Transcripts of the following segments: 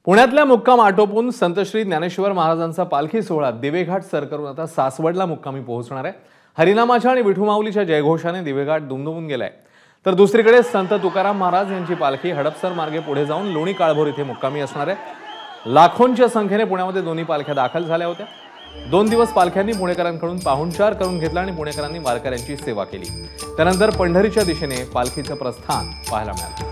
पुण्यातल्या मुक्काम आटोपून संत श्री ज्ञानेश्वर महाराजांचा पालखी सोहळा दिवेघाट सर करून आता सासवडला मुक्कामी पोहोचणार आहे। हरिनामाच्या आणि विठू माऊलीच्या जयघोषाने दिवेघाट दुमदुमून गेलाय। तर दुसरीकडे संत तुकाराम महाराज यांची पालखी हडपसर मार्गे पुढे जाऊन लोणी काळभोर इथे मुक्कामी असणार आहे। लाखोंच्या संख्येने पुण्यामध्ये दोन्ही पालख्या दाखल झाल्या होत्या। 2 दिवस पालख्यांनी पुणेकरांकडून पाहुणचार करून घेतला आणि पुणेकरांनी वारकऱ्यांची सेवा केली। त्यानंतर पंढरीच्या दिशेने पालखीचं प्रस्थान पाहायला मिळालं।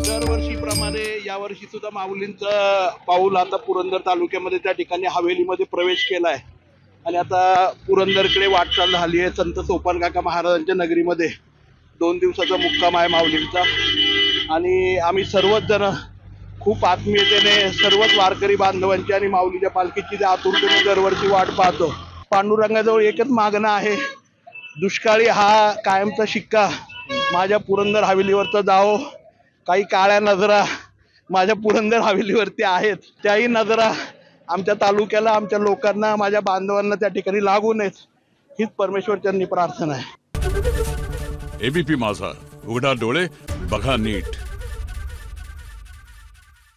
दरवर्षीप्रमाणे यावर्षी सुद्धा माऊलींचं पाऊल आता पुरंदर तालुक्यामध्ये त्या ठिकाणी हवेलीमध्ये प्रवेश केला आहे आणि आता पुरंदरकडे वाटचाल झाली आहे। संत सोपानकाका महाराजांच्या नगरीमध्ये 2 दिवसाचा मुक्काम आहे माऊलींचा आणि आम्ही सर्वच जण खूप आत्मीयतेने सर्वच वारकरी बांधवांची आणि माऊलीच्या पालखीची आतुरतेने दरवर्षी वाट पाहतो। पांडुरंगाजवळ एकच मागणं आहे, दुष्काळी हा कायमचा शिक्का माझ्या पुरंदर हवेलीवरचा जाओ। काही काळ्या नजरा माझ्या पुरंदर हवेलीवरती आहेत, त्याही नजरा आमच्या तालुक्याला, आमच्या लोकांना, माझ्या बांधवांना त्या ठिकाणी लागू नयेत हीच परमेश्वरचरणी प्रार्थना आहे। एबीपी माझा, उघडा डोळे बघा नीट।